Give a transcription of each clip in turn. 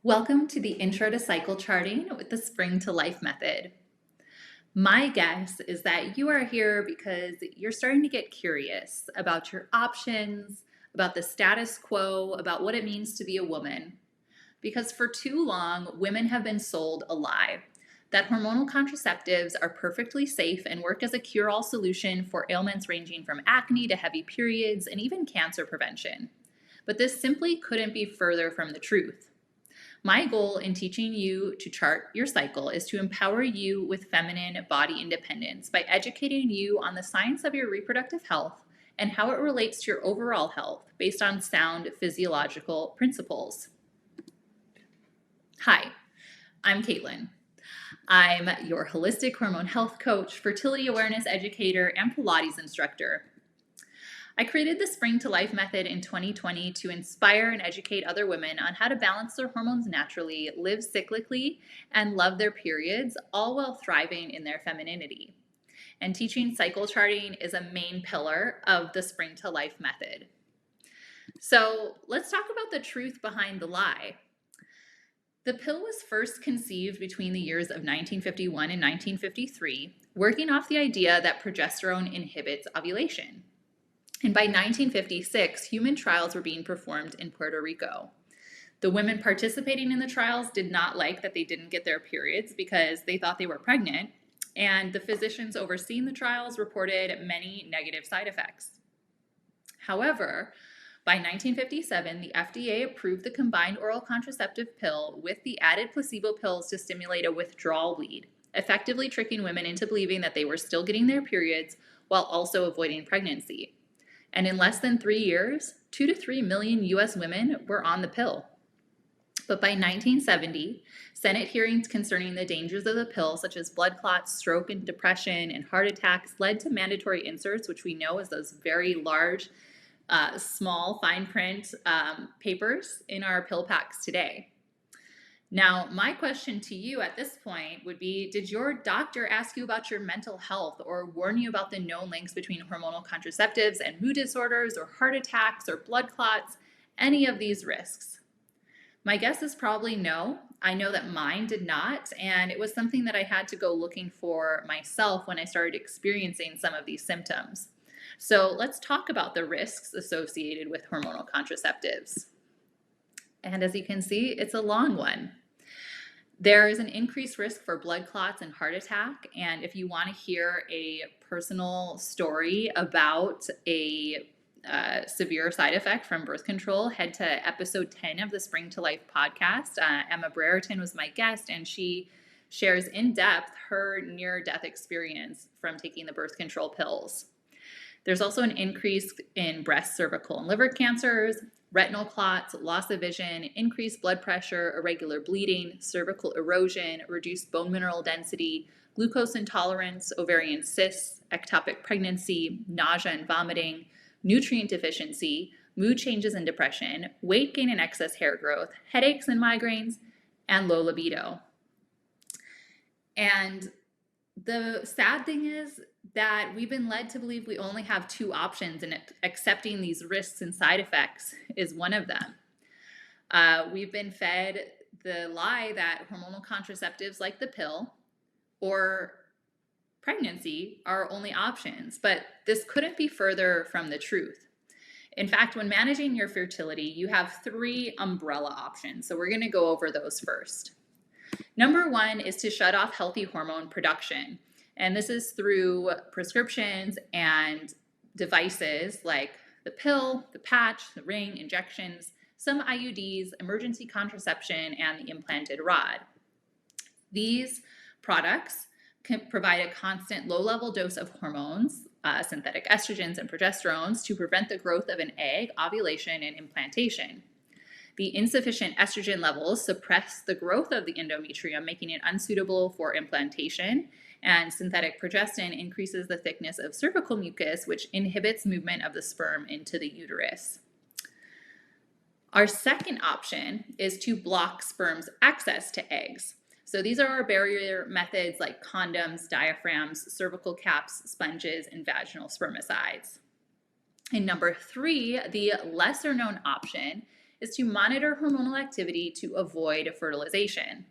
Welcome to the Intro to Cycle Charting with the Spring to Life method. My guess is that you are here because you're starting to get curious about your options, about the status quo, about what it means to be a woman. Because for too long, women have been sold a lie that hormonal contraceptives are perfectly safe and work as a cure-all solution for ailments ranging from acne to heavy periods and even cancer prevention. But this simply couldn't be further from the truth. My goal in teaching you to chart your cycle is to empower you with feminine body independence by educating you on the science of your reproductive health and how it relates to your overall health based on sound physiological principles. Hi, I'm Caitlin. I'm your holistic hormone health coach, fertility awareness educator, and Pilates instructor. I created the Spring to Life method in 2020 to inspire and educate other women on how to balance their hormones naturally, live cyclically, and love their periods, all while thriving in their femininity. And teaching cycle charting is a main pillar of the Spring to Life method. So let's talk about the truth behind the lie. The pill was first conceived between the years of 1951 and 1953, working off the idea that progesterone inhibits ovulation. And by 1956, human trials were being performed in Puerto Rico. The women participating in the trials did not like that they didn't get their periods because they thought they were pregnant, and the physicians overseeing the trials reported many negative side effects. However, by 1957, the FDA approved the combined oral contraceptive pill with the added placebo pills to stimulate a withdrawal bleed, effectively tricking women into believing that they were still getting their periods while also avoiding pregnancy. And in less than 3 years, 2 to 3 million US women were on the pill. But by 1970, Senate hearings concerning the dangers of the pill, such as blood clots, stroke and depression, and heart attacks, led to mandatory inserts, which we know as those very large, small fine print papers in our pill packs today. Now, my question to you at this point would be, did your doctor ask you about your mental health or warn you about the known links between hormonal contraceptives and mood disorders or heart attacks or blood clots, any of these risks? My guess is probably no. I know that mine did not, and it was something that I had to go looking for myself when I started experiencing some of these symptoms. So let's talk about the risks associated with hormonal contraceptives. And as you can see, it's a long one. There is an increased risk for blood clots and heart attack. And if you want to hear a personal story about a severe side effect from birth control, head to episode 10 of the Spring to Life podcast. Emma Brereton was my guest, and she shares in depth her near-death experience from taking the birth control pills. There's also an increase in breast, cervical, and liver cancers, retinal clots, loss of vision, increased blood pressure, irregular bleeding, cervical erosion, reduced bone mineral density, glucose intolerance, ovarian cysts, ectopic pregnancy, nausea and vomiting, nutrient deficiency, mood changes and depression, weight gain and excess hair growth, headaches and migraines, and low libido. And the sad thing is that we've been led to believe we only have two options, and accepting these risks and side effects is one of them. We've been fed the lie that hormonal contraceptives like the pill or pregnancy are only options, but this couldn't be further from the truth. In fact, when managing your fertility, you have 3 umbrella options. So we're going to go over those first. Number 1 is to shut off healthy hormone production. And this is through prescriptions and devices like the pill, the patch, the ring, injections, some IUDs, emergency contraception, and the implanted rod. These products can provide a constant low-level dose of hormones, synthetic estrogens and progesterones, to prevent the growth of an egg, ovulation, and implantation. The insufficient estrogen levels suppress the growth of the endometrium, making it unsuitable for implantation, and synthetic progestin increases the thickness of cervical mucus, which inhibits movement of the sperm into the uterus. Our second option is to block sperm's access to eggs. So these are our barrier methods like condoms, diaphragms, cervical caps, sponges, and vaginal spermicides. And number 3, the lesser known option, is to monitor hormonal activity to avoid fertilization.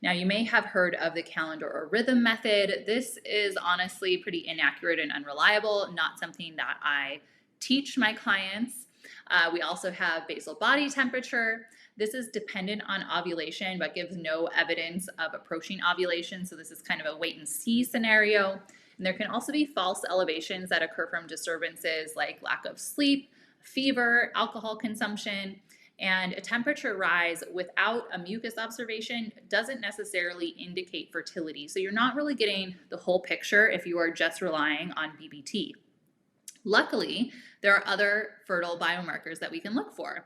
Now, you may have heard of the calendar or rhythm method. This is honestly pretty inaccurate and unreliable, not something that I teach my clients. We also have basal body temperature. This is dependent on ovulation, but gives no evidence of approaching ovulation. So this is kind of a wait and see scenario. And there can also be false elevations that occur from disturbances like lack of sleep, fever, alcohol consumption, and a temperature rise without a mucus observation doesn't necessarily indicate fertility. So you're not really getting the whole picture if you are just relying on BBT. Luckily, there are other fertile biomarkers that we can look for.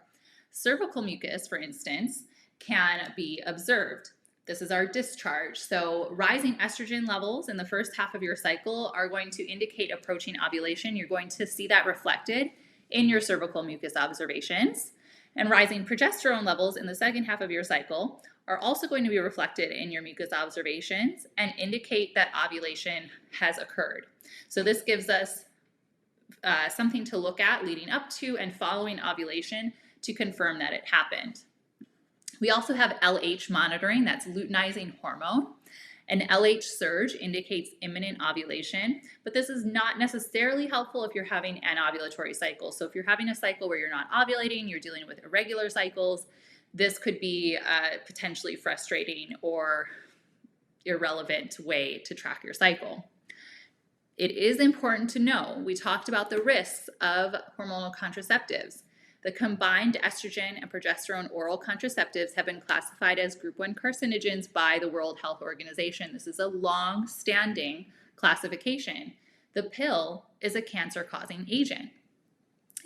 Cervical mucus, for instance, can be observed. This is our discharge. So rising estrogen levels in the first half of your cycle are going to indicate approaching ovulation. You're going to see that reflected in your cervical mucus observations. And rising progesterone levels in the second half of your cycle are also going to be reflected in your mucus observations and indicate that ovulation has occurred. So this gives us something to look at leading up to and following ovulation to confirm that it happened. We also have LH monitoring, that's luteinizing hormone. An LH surge indicates imminent ovulation, but this is not necessarily helpful if you're having an ovulatory cycle. So if you're having a cycle where you're not ovulating, you're dealing with irregular cycles, this could be a potentially frustrating or irrelevant way to track your cycle. It is important to know, we talked about the risks of hormonal contraceptives. The combined estrogen and progesterone oral contraceptives have been classified as group 1 carcinogens by the World Health Organization. This is a long-standing classification. The pill is a cancer-causing agent.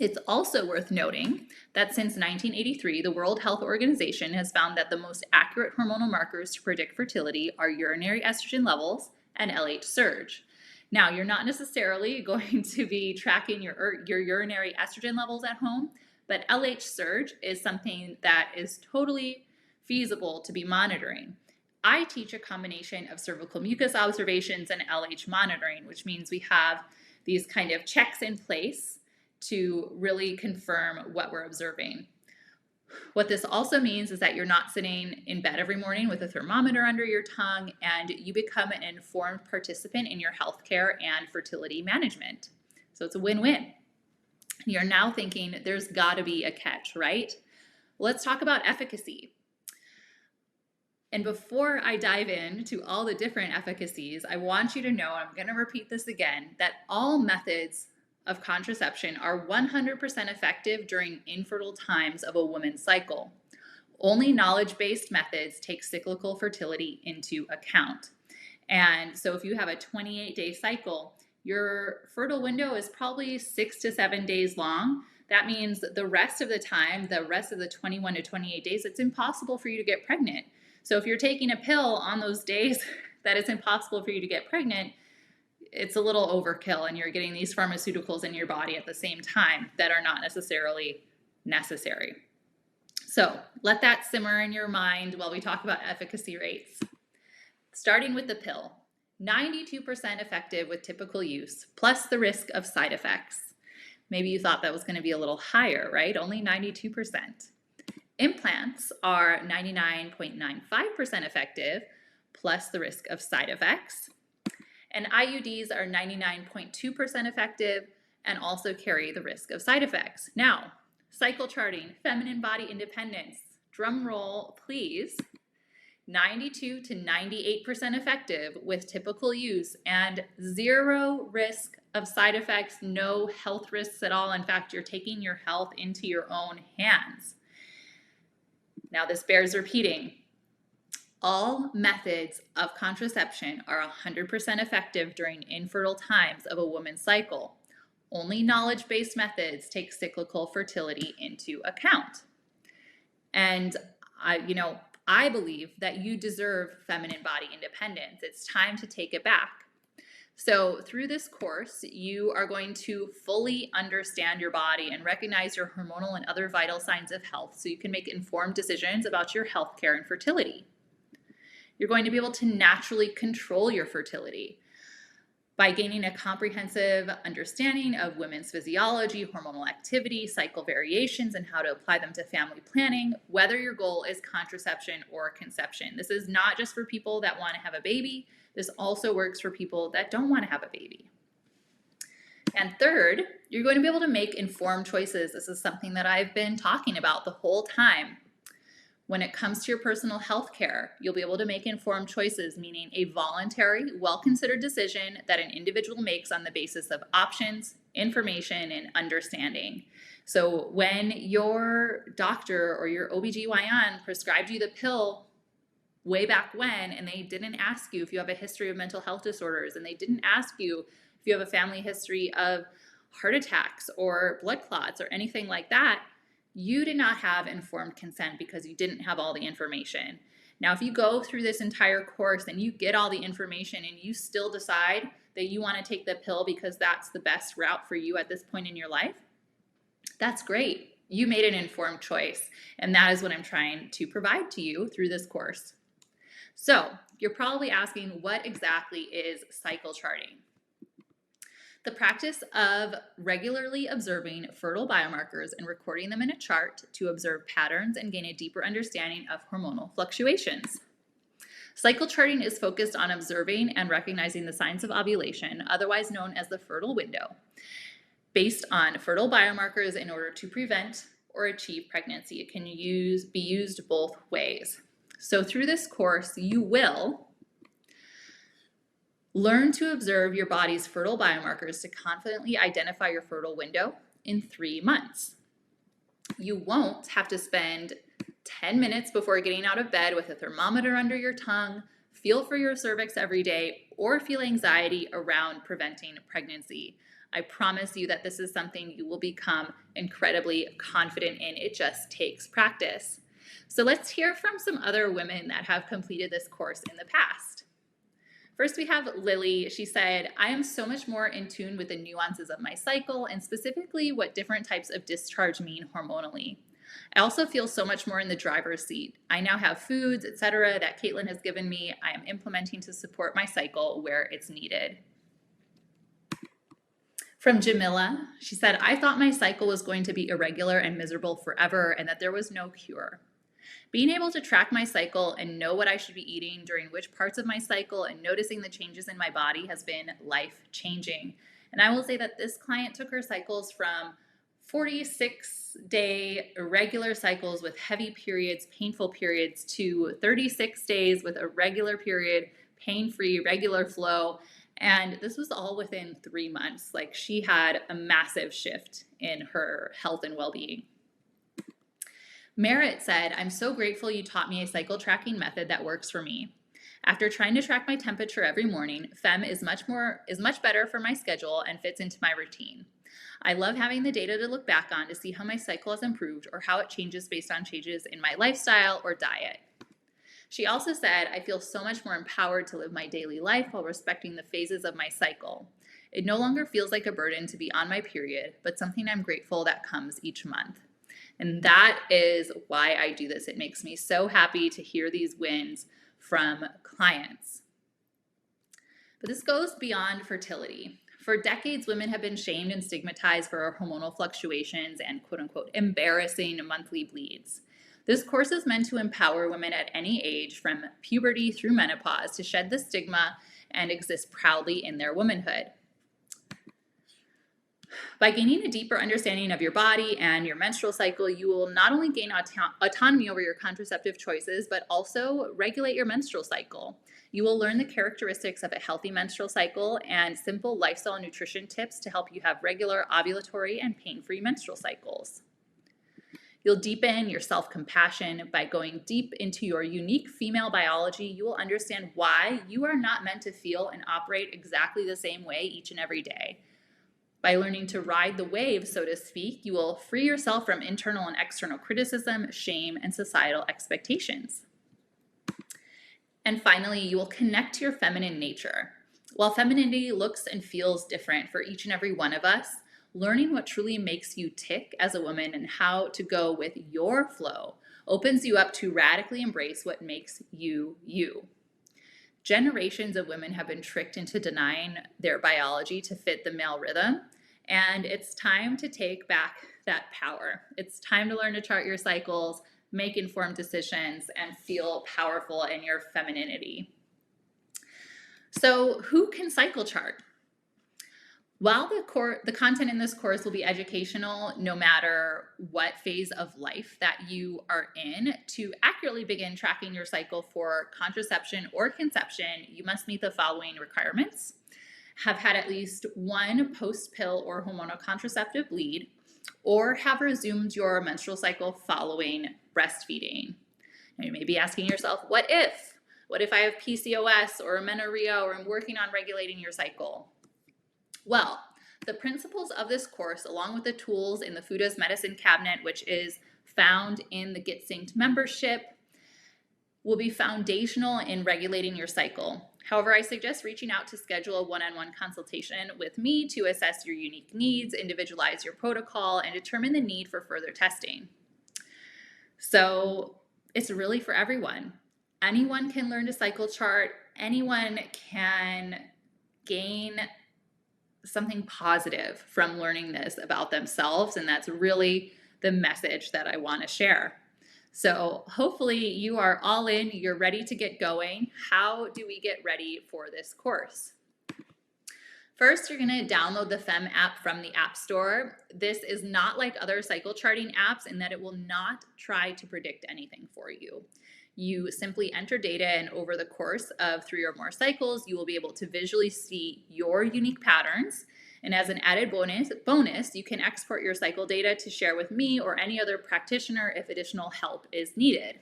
It's also worth noting that since 1983, the World Health Organization has found that the most accurate hormonal markers to predict fertility are urinary estrogen levels and LH surge. Now, you're not necessarily going to be tracking your urinary estrogen levels at home, but LH surge is something that is totally feasible to be monitoring. I teach a combination of cervical mucus observations and LH monitoring, which means we have these kind of checks in place to really confirm what we're observing. What this also means is that you're not sitting in bed every morning with a thermometer under your tongue, and you become an informed participant in your healthcare and fertility management. So it's a win-win. You're now thinking there's got to be a catch, right? Let's talk about efficacy. And before I dive into all the different efficacies, I want you to know, I'm going to repeat this again, that all methods of contraception are 100% effective during infertile times of a woman's cycle. Only knowledge-based methods take cyclical fertility into account. And so if you have a 28-day cycle, your fertile window is probably 6 to 7 days long. That means the rest of the time, the rest of the 21 to 28 days, it's impossible for you to get pregnant. So if you're taking a pill on those days that it's impossible for you to get pregnant, it's a little overkill, and you're getting these pharmaceuticals in your body at the same time that are not necessarily necessary. So let that simmer in your mind while we talk about efficacy rates. Starting with the pill, 92% effective with typical use, plus the risk of side effects. Maybe you thought that was going to be a little higher, right? Only 92%. Implants are 99.95% effective, plus the risk of side effects. And IUDs are 99.2% effective and also carry the risk of side effects. Now, cycle charting, feminine body independence, drum roll, please. 92 to 98% effective with typical use and zero risk of side effects, no health risks at all. In fact, you're taking your health into your own hands. Now, this bears repeating. All methods of contraception are 100% effective during infertile times of a woman's cycle. Only knowledge-based methods take cyclical fertility into account. And I believe that you deserve feminine body independence. It's time to take it back. So through this course, you are going to fully understand your body and recognize your hormonal and other vital signs of health so you can make informed decisions about your health care and fertility. You're going to be able to naturally control your fertility. By gaining a comprehensive understanding of women's physiology, hormonal activity, cycle variations, and how to apply them to family planning, whether your goal is contraception or conception. This is not just for people that want to have a baby. This also works for people that don't want to have a baby. And third, you're going to be able to make informed choices. This is something that I've been talking about the whole time. When it comes to your personal health care, you'll be able to make informed choices, meaning a voluntary, well-considered decision that an individual makes on the basis of options, information, and understanding. So when your doctor or your OBGYN prescribed you the pill way back when, and they didn't ask you if you have a history of mental health disorders, and they didn't ask you if you have a family history of heart attacks or blood clots or anything like that, you did not have informed consent because you didn't have all the information. Now, if you go through this entire course and you get all the information and you still decide that you want to take the pill because that's the best route for you at this point in your life, that's great. You made an informed choice, and that is what I'm trying to provide to you through this course. So you're probably asking, what exactly is cycle charting? The practice of regularly observing fertile biomarkers and recording them in a chart to observe patterns and gain a deeper understanding of hormonal fluctuations. Cycle charting is focused on observing and recognizing the signs of ovulation, otherwise known as the fertile window, based on fertile biomarkers in order to prevent or achieve pregnancy. It can be used both ways. So through this course, you will learn to observe your body's fertile biomarkers to confidently identify your fertile window in 3 months. You won't have to spend 10 minutes before getting out of bed with a thermometer under your tongue, feel for your cervix every day, or feel anxiety around preventing pregnancy. I promise you that this is something you will become incredibly confident in. It just takes practice. So let's hear from some other women that have completed this course in the past. First, we have Lily. She said, I am so much more in tune with the nuances of my cycle and specifically what different types of discharge mean hormonally. I also feel so much more in the driver's seat. I now have foods, etc., that Caitlin has given me. I am implementing to support my cycle where it's needed. From Jamila, she said, I thought my cycle was going to be irregular and miserable forever and that there was no cure. Being able to track my cycle and know what I should be eating during which parts of my cycle and noticing the changes in my body has been life-changing. And I will say that this client took her cycles from 46-day irregular cycles with heavy periods, painful periods, to 36 days with a regular period, pain-free, regular flow. And this was all within 3 months. Like, she had a massive shift in her health and well-being. Merritt said, I'm so grateful you taught me a cycle tracking method that works for me. After trying to track my temperature every morning, Femme is much better for my schedule and fits into my routine. I love having the data to look back on to see how my cycle has improved or how it changes based on changes in my lifestyle or diet. She also said, I feel so much more empowered to live my daily life while respecting the phases of my cycle. It no longer feels like a burden to be on my period, but something I'm grateful that comes each month. And that is why I do this. It makes me so happy to hear these wins from clients. But this goes beyond fertility. For decades, women have been shamed and stigmatized for our hormonal fluctuations and quote-unquote embarrassing monthly bleeds. This course is meant to empower women at any age, from puberty through menopause, to shed the stigma and exist proudly in their womanhood. By gaining a deeper understanding of your body and your menstrual cycle, you will not only gain autonomy over your contraceptive choices, but also regulate your menstrual cycle. You will learn the characteristics of a healthy menstrual cycle and simple lifestyle and nutrition tips to help you have regular ovulatory and pain-free menstrual cycles. You'll deepen your self-compassion by going deep into your unique female biology. You will understand why you are not meant to feel and operate exactly the same way each and every day. By learning to ride the wave, so to speak, you will free yourself from internal and external criticism, shame, and societal expectations. And finally, you will connect to your feminine nature. While femininity looks and feels different for each and every one of us, learning what truly makes you tick as a woman and how to go with your flow opens you up to radically embrace what makes you, you. Generations of women have been tricked into denying their biology to fit the male rhythm, and it's time to take back that power. It's time to learn to chart your cycles, make informed decisions, and feel powerful in your femininity. So, who can cycle chart? While the content in this course will be educational, no matter what phase of life that you are in, to accurately begin tracking your cycle for contraception or conception, you must meet the following requirements: have had at least one post-pill or hormonal contraceptive bleed, or have resumed your menstrual cycle following breastfeeding. Now you may be asking yourself, what if? What if I have PCOS or amenorrhea, or I'm working on regulating your cycle? Well, the principles of this course, along with the tools in the Food as Medicine cabinet, which is found in the Get Synced membership, will be foundational in regulating your cycle. However, I suggest reaching out to schedule a one-on-one consultation with me to assess your unique needs, individualize your protocol, and determine the need for further testing. So it's really for everyone. Anyone can learn to cycle chart. Anyone can gain something positive from learning this about themselves, and that's really the message that I want to share. So hopefully you are all in, you're ready to get going. How do we get ready for this course? First, you're going to download the FEM app from the App Store. This is not like other cycle charting apps in that it will not try to predict anything for you. You simply enter data, and over the course of 3 or more cycles, you will be able to visually see your unique patterns. And as an added bonus, you can export your cycle data to share with me or any other practitioner if additional help is needed.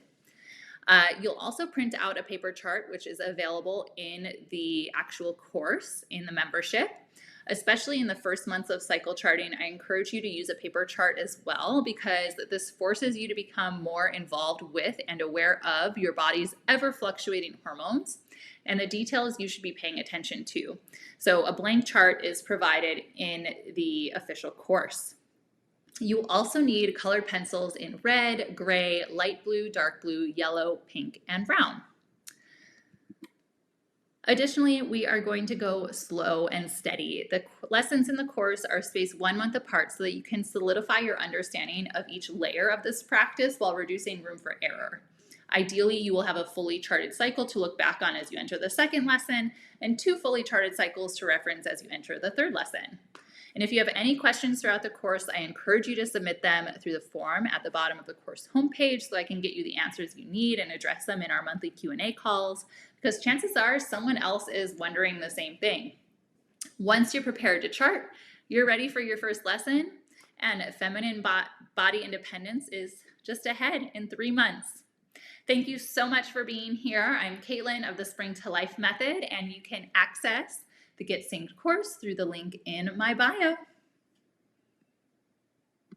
You'll also print out a paper chart, which is available in the actual course in the membership. Especially in the first months of cycle charting, I encourage you to use a paper chart as well, because this forces you to become more involved with and aware of your body's ever fluctuating hormones and the details you should be paying attention to. So a blank chart is provided in the official course. You also need colored pencils in red, gray, light blue, dark blue, yellow, pink, and brown. Additionally, we are going to go slow and steady. The lessons in the course are spaced 1 month apart so that you can solidify your understanding of each layer of this practice while reducing room for error. Ideally, you will have a fully charted cycle to look back on as you enter the second lesson, and 2 fully charted cycles to reference as you enter the third lesson. And if you have any questions throughout the course, I encourage you to submit them through the form at the bottom of the course homepage so I can get you the answers you need and address them in our monthly Q&A calls, because chances are someone else is wondering the same thing. Once you're prepared to chart, you're ready for your first lesson, and feminine body independence is just ahead in 3 months. Thank you so much for being here. I'm Caitlin of the Spring to Life Method, and you can access the Get Synced course through the link in my bio.